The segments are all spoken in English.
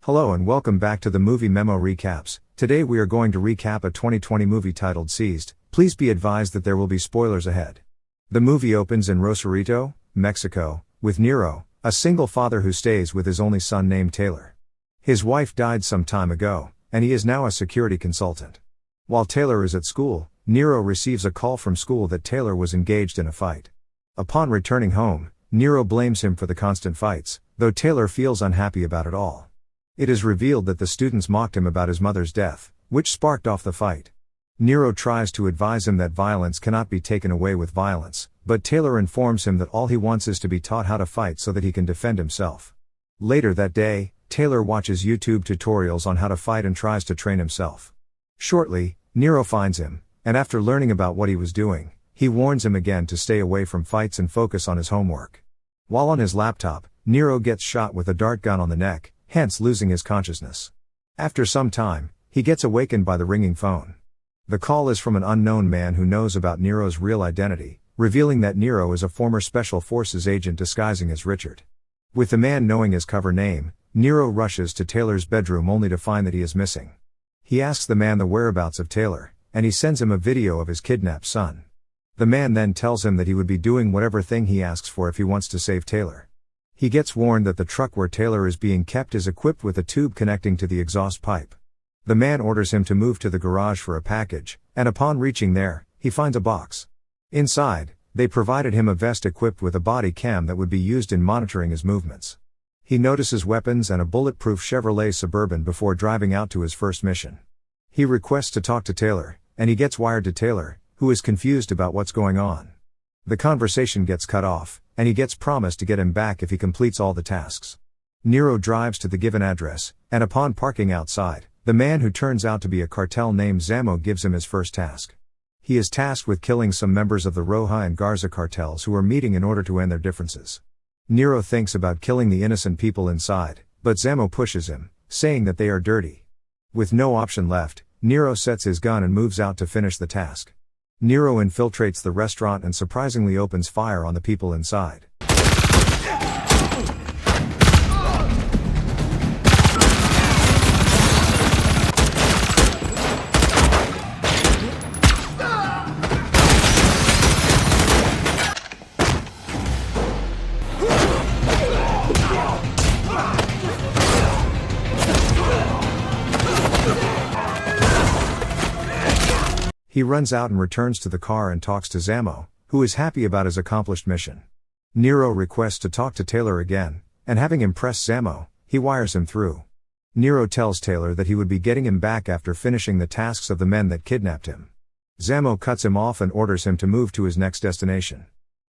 Hello and welcome back to the Movie Memo Recaps. Today we are going to recap a 2020 movie titled Seized. Please be advised that there will be spoilers ahead. The movie opens in Rosarito, Mexico, with Nero, a single father who stays with his only son named Taylor. His wife died some time ago, and he is now a security consultant. While Taylor is at school, Nero receives a call from school that Taylor was engaged in a fight. Upon returning home, Nero blames him for the constant fights, though Taylor feels unhappy about it all. It is revealed that the students mocked him about his mother's death, which sparked off the fight. Nero tries to advise him that violence cannot be taken away with violence, but Taylor informs him that all he wants is to be taught how to fight so that he can defend himself. Later that day, Taylor watches YouTube tutorials on how to fight and tries to train himself. Shortly, Nero finds him, and after learning about what he was doing, he warns him again to stay away from fights and focus on his homework. While on his laptop, Nero gets shot with a dart gun on the neck, hence losing his consciousness. After some time, he gets awakened by the ringing phone. The call is from an unknown man who knows about Nero's real identity, revealing that Nero is a former Special Forces agent disguising as Richard. With the man knowing his cover name, Nero rushes to Taylor's bedroom only to find that he is missing. He asks the man the whereabouts of Taylor, and he sends him a video of his kidnapped son. The man then tells him that he would be doing whatever thing he asks for if he wants to save Taylor. He gets warned that the truck where Taylor is being kept is equipped with a tube connecting to the exhaust pipe. The man orders him to move to the garage for a package, and upon reaching there, he finds a box. Inside, they provided him a vest equipped with a body cam that would be used in monitoring his movements. He notices weapons and a bulletproof Chevrolet Suburban before driving out to his first mission. He requests to talk to Taylor, and he gets wired to Taylor, who is confused about what's going on. The conversation gets cut off, and he gets promised to get him back if he completes all the tasks. Nero drives to the given address, and upon parking outside, the man who turns out to be a cartel named Zamo gives him his first task. He is tasked with killing some members of the Roja and Garza cartels who are meeting in order to end their differences. Nero thinks about killing the innocent people inside, but Zamo pushes him, saying that they are dirty. With no option left, Nero sets his gun and moves out to finish the task. Nero infiltrates the restaurant and surprisingly opens fire on the people inside. He runs out and returns to the car and talks to Zamo, who is happy about his accomplished mission. Nero requests to talk to Taylor again, and having impressed Zamo, he wires him through. Nero tells Taylor that he would be getting him back after finishing the tasks of the men that kidnapped him. Zamo cuts him off and orders him to move to his next destination.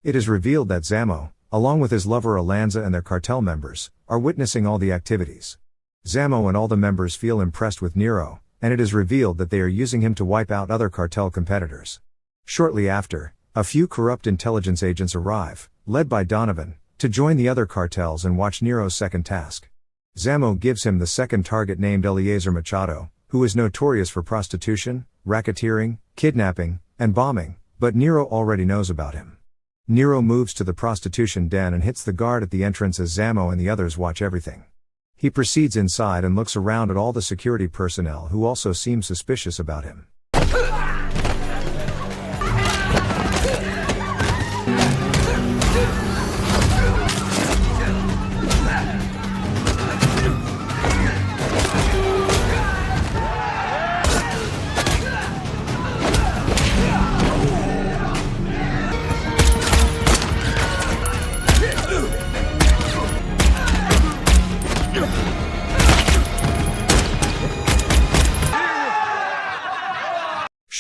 It is revealed that Zamo, along with his lover Alanza and their cartel members, are witnessing all the activities. Zamo and all the members feel impressed with Nero, and it is revealed that they are using him to wipe out other cartel competitors. Shortly after, a few corrupt intelligence agents arrive, led by Donovan, to join the other cartels and watch Nero's second task. Zamo gives him the second target named Eliezer Machado, who is notorious for prostitution, racketeering, kidnapping, and bombing, but Nero already knows about him. Nero moves to the prostitution den and hits the guard at the entrance as Zamo and the others watch everything. He proceeds inside and looks around at all the security personnel who also seem suspicious about him.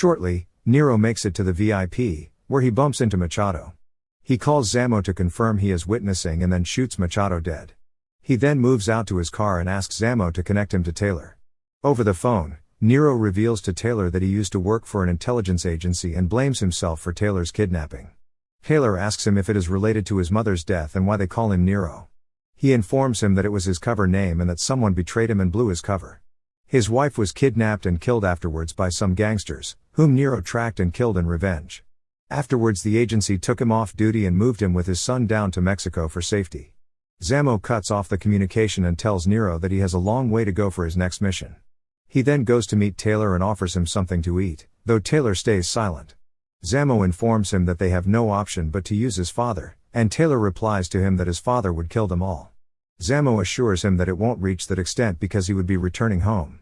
Shortly, Nero makes it to the VIP, where he bumps into Machado. He calls Zamo to confirm he is witnessing and then shoots Machado dead. He then moves out to his car and asks Zamo to connect him to Taylor. Over the phone, Nero reveals to Taylor that he used to work for an intelligence agency and blames himself for Taylor's kidnapping. Taylor asks him if it is related to his mother's death and why they call him Nero. He informs him that it was his cover name and that someone betrayed him and blew his cover. His wife was kidnapped and killed afterwards by some gangsters, whom Nero tracked and killed in revenge. Afterwards the agency took him off duty and moved him with his son down to Mexico for safety. Zamo cuts off the communication and tells Nero that he has a long way to go for his next mission. He then goes to meet Taylor and offers him something to eat, though Taylor stays silent. Zamo informs him that they have no option but to use his father, and Taylor replies to him that his father would kill them all. Zamo assures him that it won't reach that extent because he would be returning home.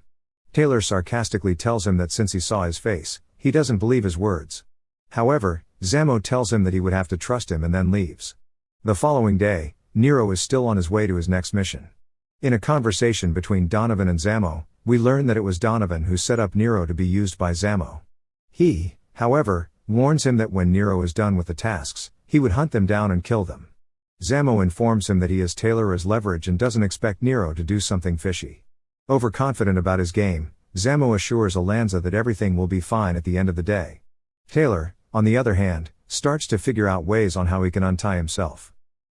Taylor sarcastically tells him that since he saw his face, he doesn't believe his words. However, Zamo tells him that he would have to trust him and then leaves. The following day, Nero is still on his way to his next mission. In a conversation between Donovan and Zamo, we learn that it was Donovan who set up Nero to be used by Zamo. He, however, warns him that when Nero is done with the tasks, he would hunt them down and kill them. Zamo informs him that he has Taylor as leverage and doesn't expect Nero to do something fishy. Overconfident about his game, Zamo assures Alanza that everything will be fine at the end of the day. Taylor, on the other hand, starts to figure out ways on how he can untie himself.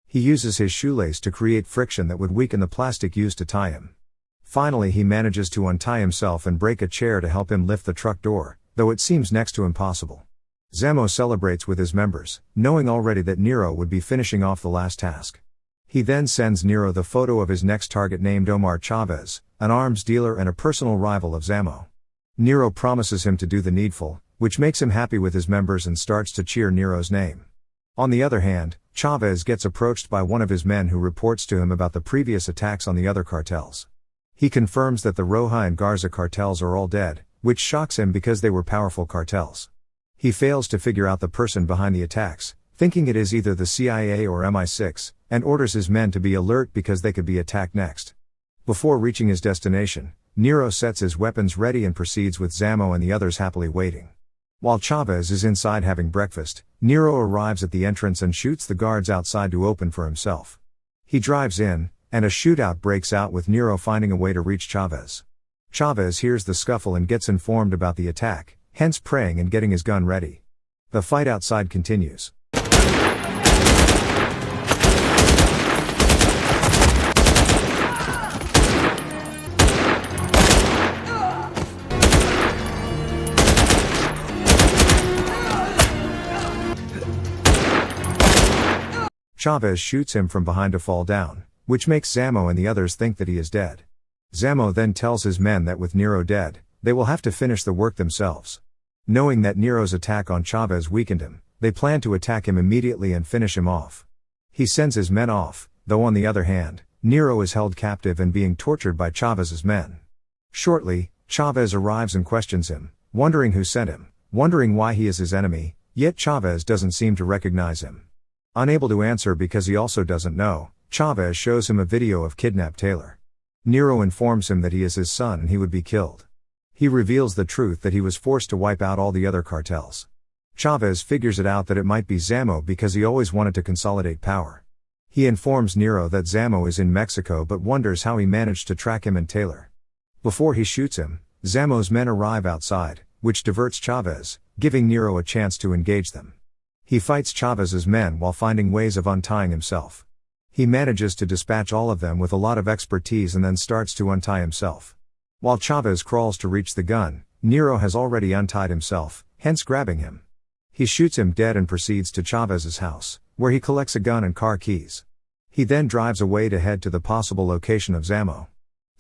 He uses his shoelace to create friction that would weaken the plastic used to tie him. Finally, he manages to untie himself and break a chair to help him lift the truck door, though it seems next to impossible. Zamo celebrates with his members, knowing already that Nero would be finishing off the last task. He then sends Nero the photo of his next target named Omar Chavez, an arms dealer and a personal rival of Zamo. Nero promises him to do the needful, which makes him happy with his members and starts to cheer Nero's name. On the other hand, Chavez gets approached by one of his men who reports to him about the previous attacks on the other cartels. He confirms that the Roja and Garza cartels are all dead, which shocks him because they were powerful cartels. He fails to figure out the person behind the attacks, thinking it is either the CIA or MI6, and orders his men to be alert because they could be attacked next. Before reaching his destination, Nero sets his weapons ready and proceeds with Zamo and the others happily waiting. While Chavez is inside having breakfast, Nero arrives at the entrance and shoots the guards outside to open for himself. He drives in, and a shootout breaks out with Nero finding a way to reach Chavez. Chavez hears the scuffle and gets informed about the attack, hence praying and getting his gun ready. The fight outside continues. Chavez shoots him from behind to fall down, which makes Zamo and the others think that he is dead. Zamo then tells his men that with Nero dead, they will have to finish the work themselves. Knowing that Nero's attack on Chavez weakened him, they plan to attack him immediately and finish him off. He sends his men off, though on the other hand, Nero is held captive and being tortured by Chavez's men. Shortly, Chavez arrives and questions him, wondering who sent him, wondering why he is his enemy, yet Chavez doesn't seem to recognize him. Unable to answer because he also doesn't know, Chavez shows him a video of kidnapped Taylor. Nero informs him that he is his son and he would be killed. He reveals the truth that he was forced to wipe out all the other cartels. Chavez figures it out that it might be Zamo because he always wanted to consolidate power. He informs Nero that Zamo is in Mexico but wonders how he managed to track him and Taylor. Before he shoots him, Zamo's men arrive outside, which diverts Chavez, giving Nero a chance to engage them. He fights Chavez's men while finding ways of untying himself. He manages to dispatch all of them with a lot of expertise and then starts to untie himself. While Chavez crawls to reach the gun, Nero has already untied himself, hence grabbing him. He shoots him dead and proceeds to Chavez's house, where he collects a gun and car keys. He then drives away to head to the possible location of Zamo.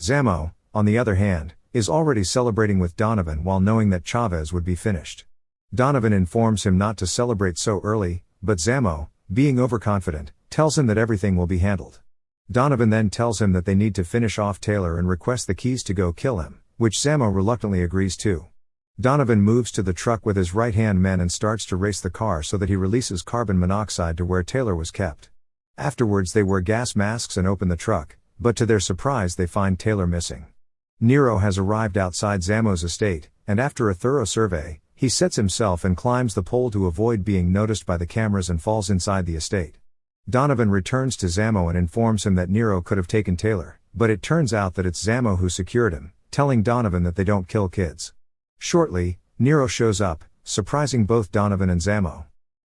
Zamo, on the other hand, is already celebrating with Donovan while knowing that Chavez would be finished. Donovan informs him not to celebrate so early, but Zamo, being overconfident, tells him that everything will be handled. Donovan then tells him that they need to finish off Taylor and request the keys to go kill him, which Zamo reluctantly agrees to. Donovan moves to the truck with his right-hand men and starts to race the car so that he releases carbon monoxide to where Taylor was kept. Afterwards they wear gas masks and open the truck, but to their surprise they find Taylor missing. Nero has arrived outside Zamo's estate, and after a thorough survey, he sets himself and climbs the pole to avoid being noticed by the cameras and falls inside the estate. Donovan returns to Zamo and informs him that Nero could have taken Taylor, but it turns out that it's Zamo who secured him, telling Donovan that they don't kill kids. Shortly, Nero shows up, surprising both Donovan and Zamo.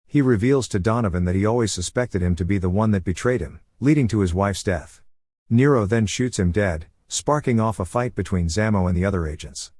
He reveals to Donovan that he always suspected him to be the one that betrayed him, leading to his wife's death. Nero then shoots him dead, sparking off a fight between Zamo and the other agents.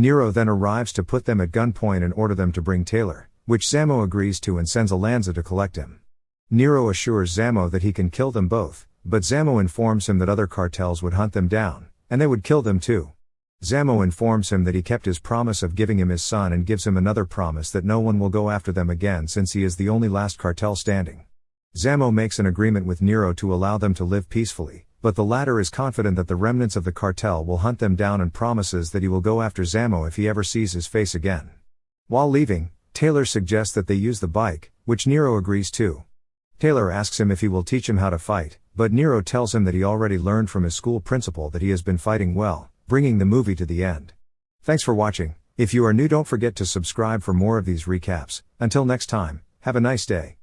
Nero then arrives to put them at gunpoint and order them to bring Taylor, which Zammo agrees to and sends Alanza to collect him. Nero assures Zammo that he can kill them both, but Zammo informs him that other cartels would hunt them down, and they would kill them too. Zammo informs him that he kept his promise of giving him his son and gives him another promise that no one will go after them again since he is the only last cartel standing. Zammo makes an agreement with Nero to allow them to live peacefully, but the latter is confident that the remnants of the cartel will hunt them down and promises that he will go after Zammo if he ever sees his face again. While leaving, Taylor suggests that they use the bike, which Nero agrees to. Taylor asks him if he will teach him how to fight, but Nero tells him that he already learned from his school principal that he has been fighting well, bringing the movie to the end. Thanks for watching. If you are new, don't forget to subscribe for more of these recaps. Until next time, have a nice day.